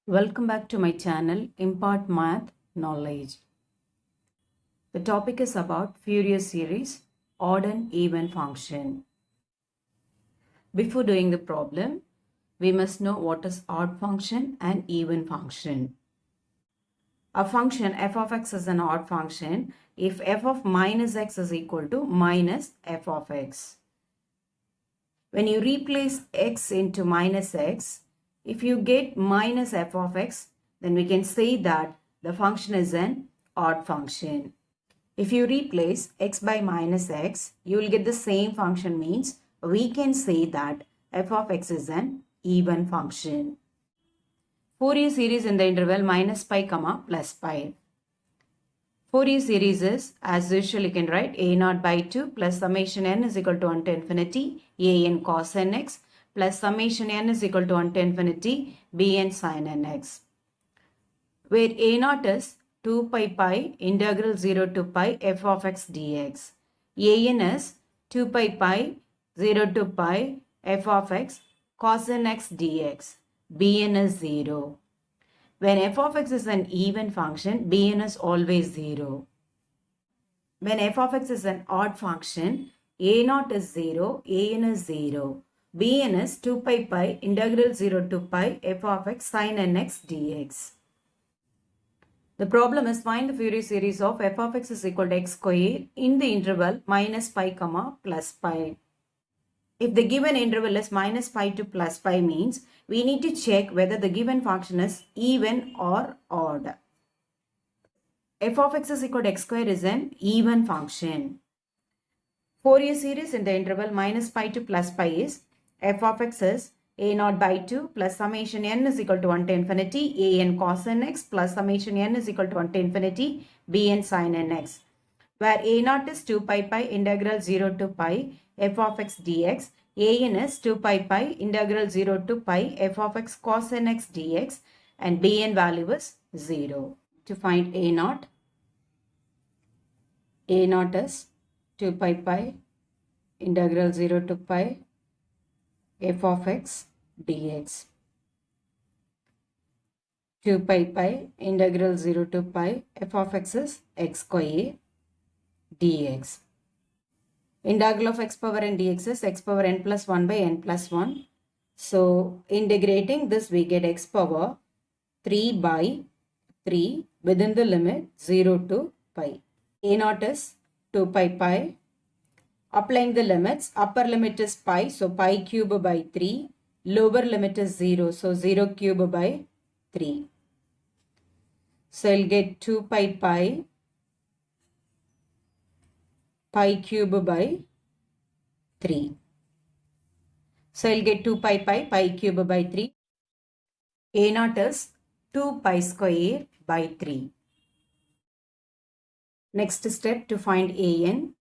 Welcome back to my channel Impart Math Knowledge. The topic is about Fourier series, odd and even function. Before doing the problem, we must know what is odd function and even function. A function f of x is an odd function if f of minus x is equal to minus f of x. When you replace x into minus x, if you get minus f of x, then we can say that the function is an odd function. If you replace x by minus x, you will get the same function, means we can say that f of x is an even function. Fourier series in the interval minus pi comma plus pi. Fourier series is, as usual, you can write a naught by 2 plus summation n is equal to 1 to infinity a n cos nx plus summation n is equal to 1 to infinity b n sin nx, where a naught is 2 pi pi integral 0 to pi f of x dx. a n is 2 pi pi 0 to pi f of x cos nx dx. b n is 0. When f of x is an even function, b n is always 0. When f of x is an odd function, a naught is 0, a n is 0. b n is 2 pi pi integral 0 to pi f of x sin nx dx. The problem is find the Fourier series of f of x is equal to x square in the interval minus pi comma plus pi. If the given interval is minus pi to plus pi, means we need to check whether the given function is even or odd. F of x is equal to x square is an even function. Fourier series in the interval minus pi to plus pi is f of x is a naught by 2 plus summation n is equal to 1 to infinity a n cos nx plus summation n is equal to 1 to infinity b n sin nx, where a naught is 2 pi pi integral 0 to pi f of x dx, a n is 2 pi pi integral 0 to pi f of x cos nx dx, and b n value is 0. To find a naught is 2 pi pi integral 0 to pi f of x dx. 2 pi pi integral 0 to pi f of x is x square dx. Integral of x power n dx is x power n plus 1 by n plus 1. So integrating this, we get x power 3 by 3 within the limit 0 to pi. A naught is 2 pi pi. Applying the limits, upper limit is pi, so pi cube by 3. Lower limit is 0, so 0 cube by 3. So I'll get 2 pi pi cube by 3. So I'll get 2 pi pi cube by 3. A naught is 2 pi square by 3. Next step, to find a n.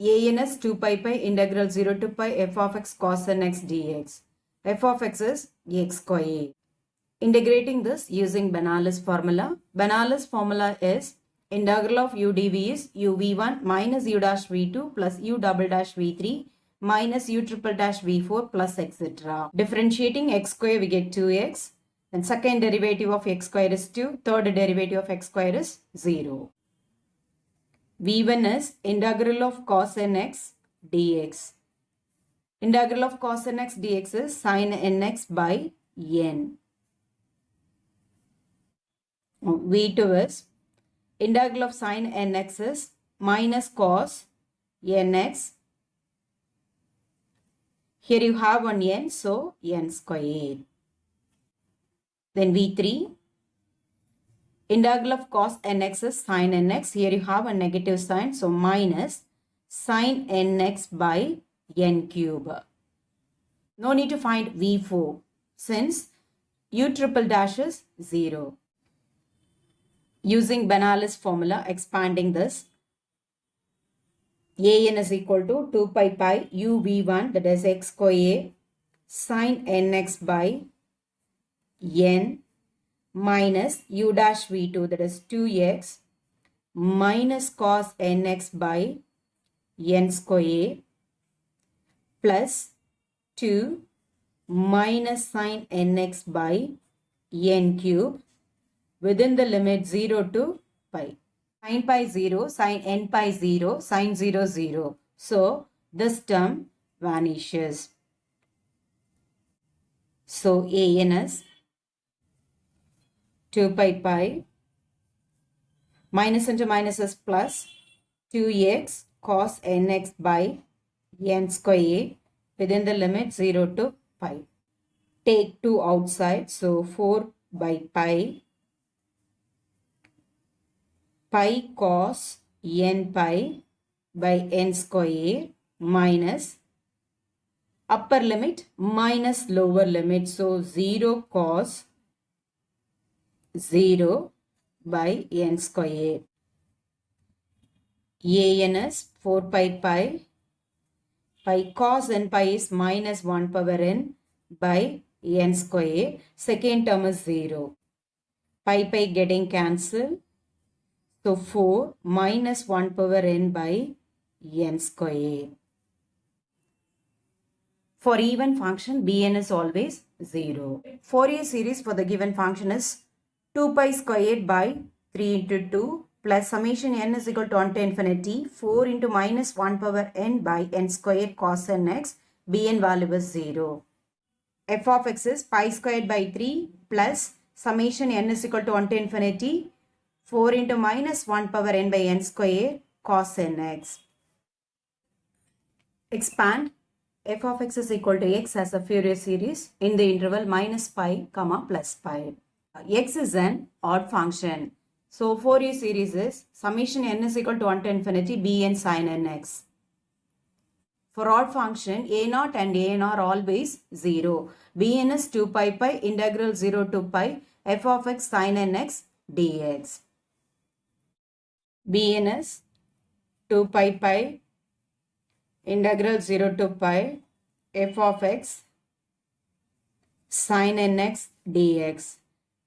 a n is 2 pi pi integral 0 to pi f of x cos nx dx. f of x is x square. Integrating this using Bernoulli's formula. Bernoulli's formula is integral of u dv is uv1 minus u dash v2 plus u double dash v3 minus u triple dash v4 plus etc. Differentiating x square, we get 2x. Then second derivative of x square is 2. Third derivative of x square is 0. v1 is integral of cos nx dx. Integral of cos nx dx is sin nx by n. v2 is integral of sin nx is minus cos nx. Here you have one n, so n square. Then v3, integral of cos nx is sin nx. Here you have a negative sign, so minus sin nx by n cube. No need to find v4 since u triple dash is 0. Using Bernoulli's formula, expanding this, a n is equal to 2 pi pi u v1, that is x square, sin nx by n minus u dash v2, that is 2x, minus cos nx by n square plus 2 minus sin nx by n cube within the limit 0 to pi. Sin pi 0, sin n pi 0, sin 0 0. So this term vanishes. So an is 2 pi pi, minus into minus is plus 2x cos nx by n square within the limit 0 to pi. Take 2 outside, so 4 by pi cos n pi by n square minus upper limit minus lower limit, so 0 cos 0 by n square. An is 4 pi cos n pi is minus 1 power n by n square. Second term is 0. Pi getting cancelled. So 4 minus 1 power n by n square. For even function, Bn is always 0. Fourier series for the given function is 2 pi squared by 3 into 2 plus summation n is equal to 1 to infinity 4 into minus 1 power n by n squared cos nx. Bn value is 0. F of x is pi squared by 3 plus summation n is equal to 1 to infinity 4 into minus 1 power n by n square cos nx. Expand. F of x is equal to x as a Fourier series in the interval minus pi comma plus pi. X is an odd function. So Fourier series is summation n is equal to 1 to infinity bn sin nx. For odd function, a0 and an are always 0. Bn is 2 pi integral 0 to pi f of x sin nx dx. Bn is 2 pi integral 0 to pi f of x sin nx dx.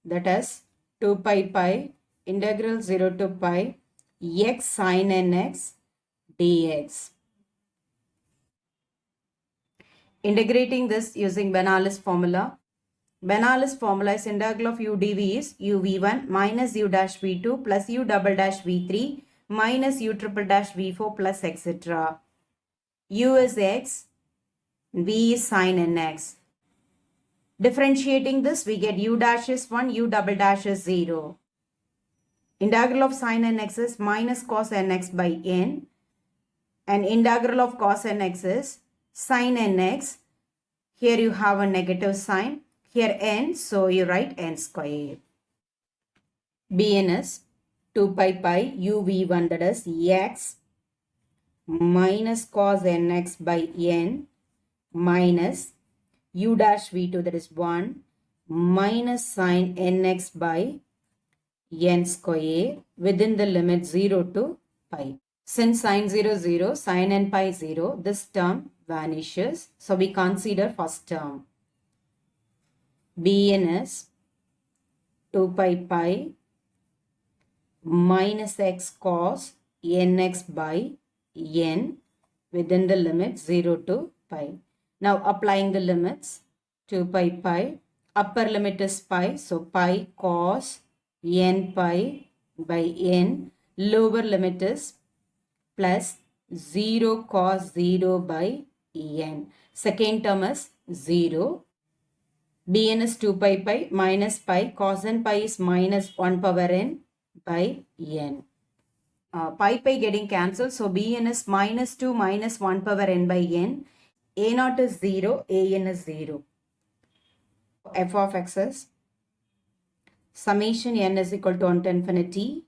That is 2 pi integral 0 to pi x sin nx dx. Integrating this using Bernoulli's formula. Bernoulli's formula is integral of u dv is u v1 minus u dash v2 plus u double dash v3 minus u triple dash v4 plus etc. U is x, v is sin nx. Differentiating this, we get u dash is 1, u double dash is 0. Integral of sin nx is minus cos nx by n. And integral of cos nx is sin nx. Here you have a negative sign. Here n, so you write n square. Bn is 2 pi u v1, that is x minus cos nx by n minus u dash v2, that is 1 minus sin nx by n square within the limit 0 to pi. Since sin 0 0, sin n pi 0, this term vanishes. So we consider first term. Bn is 2 pi minus x cos nx by n within the limit 0 to pi. Now applying the limits, 2 pi, upper limit is pi, so pi cos n pi by n, lower limit is plus 0 cos 0 by n. Second term is 0. Bn is 2 pi minus pi, cos n pi is minus 1 power n by n. Pi getting cancelled, so Bn is minus 2 minus 1 power n by n. A0 is 0, An is 0. F of x is summation n is equal to 1 to infinity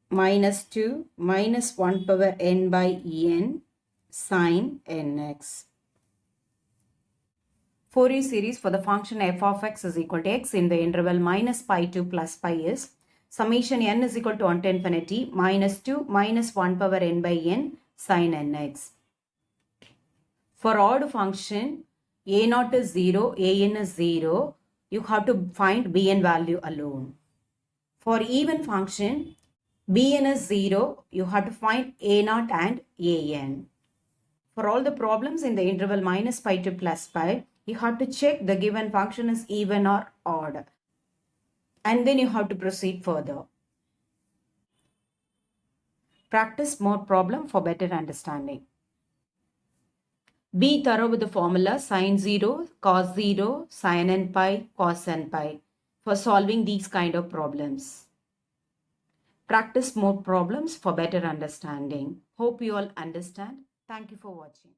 minus 2 minus 1 power n by n sin nx. Fourier series for the function f of x is equal to x in the interval minus pi to plus pi is summation n is equal to 1 to infinity minus 2 minus 1 power n by n sin nx. For odd function, a0 is 0, an is 0, you have to find bn value alone. For even function, bn is 0, you have to find a0 and an. For all the problems in the interval minus pi to plus pi, you have to check the given function is even or odd. and then you have to proceed further. Practice more problem for better understanding. Be thorough with the formula sine 0, cos 0, sin n pi, cos n pi for solving these kind of problems. Practice more problems for better understanding. Hope you all understand. Thank you for watching.